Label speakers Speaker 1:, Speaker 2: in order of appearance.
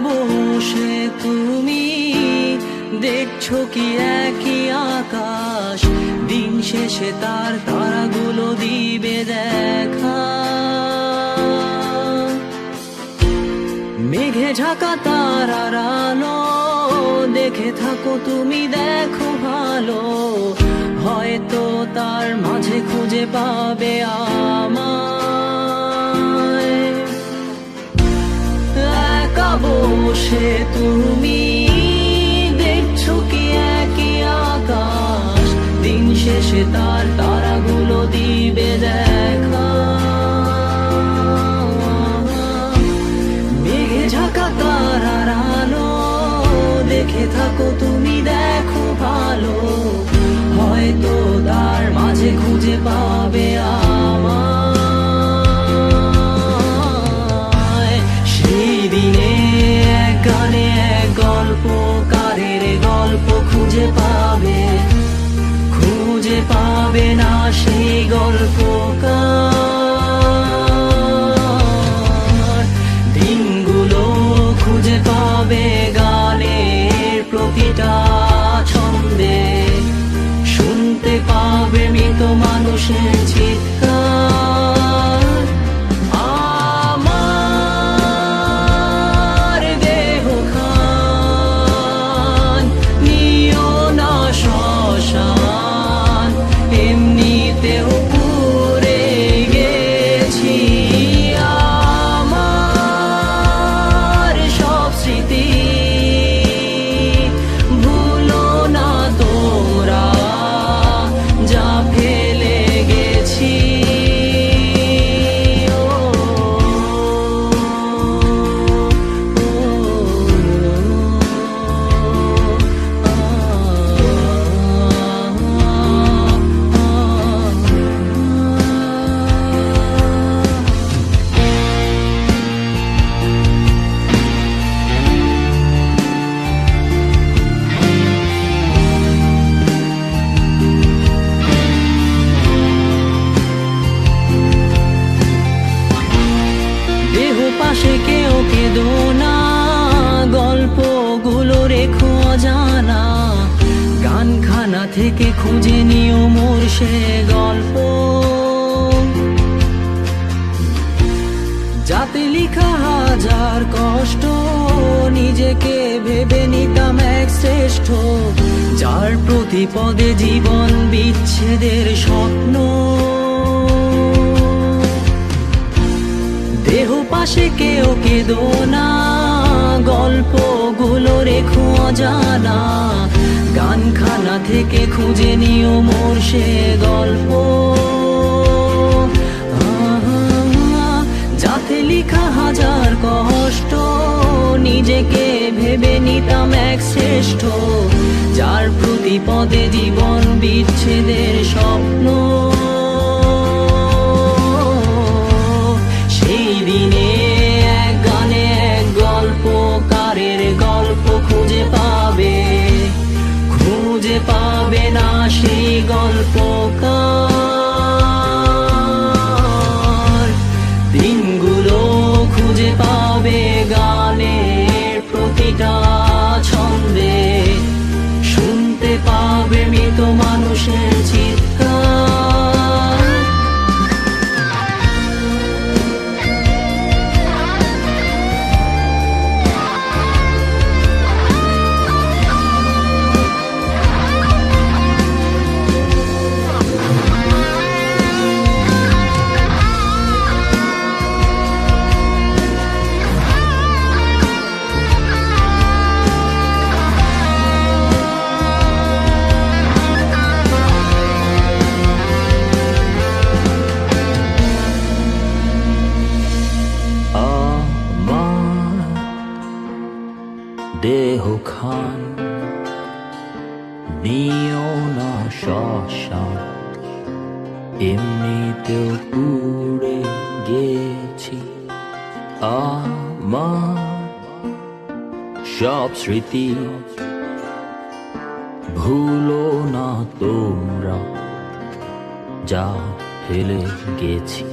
Speaker 1: বসে তুমি দেখছো কি একই আকাশ, দিন শেষে তার তারাগুলো দিবে দেখা। মেঘে ঢাকা তারার আলো দেখে থাকো তুমি, দেখো ভালো, হয়তো তার মাঝে খুঁজে পাবে আমায়। একা বসে তুমি দেখছো কি একই আকাশ, দিন শেষে তার তারাগুলো দিবে দেখা। মেঘে ঢাকা তারার আলো দেখে থাকো তুমি, দেখো ভালো, হয়তো তার মাঝে খুঁজে পাবে আমায়। সেই দিনে এক গানে এক গল্পকারের গল্প খুঁজে পাবে, খুঁজে পাবে না সেই গল্পকার। দিনগুলো খুঁজে পাবে গানের প্রতিটা ছন্দে, শুনতে পাবে মৃত মানুষের চিৎকার। আমার দেহ খান নিও না শ্মশান, এমনিতেও পুড়ে গেছি। আমার সব স্মৃতি ভুলো না তোমরা, যা ফেলে গেছি। পাশে কেউ কেঁদো না, গল্পগুলো রেখো অজানা, গানখানা থেকে খুঁজে নিও মোর সে গল্প, যাতে লিখা হাজার কষ্ট নিজেকে ভেবে নিতাম এক শ্রেষ্ঠ, যার প্রতি পদে জীবন বিচ্ছেদের স্বপ্ন। দেহ পাশে কেউ কেঁদো না, গল্পগুলো রেখো অজানা, গানখানা থেকে খুঁজে নিও মোর সে গল্প, যাতে লিখা হাজার কষ্ট নিজেকে ভেবে নিতাম এক শ্রেষ্ঠ, যার প্রতি পদে জীবন বিচ্ছেদের স্বপ্ন। সেই দিনে এক গানে এক গল্পকারের গল্প খুঁজে পাবে, খুঁজে পাবে না সেই গল্পকার। দিনগুলো খুঁজে পাবে গানের প্রতিটা ছন্দে, শুনতে পাবে মৃত মানুষের চিৎকার। দেহ খান নিও না শ্মশান, এমনিতেও পুড়ে গেছি। আমার সব স্মৃতি ভুলো না তোমরা, যা ফেলে গেছি।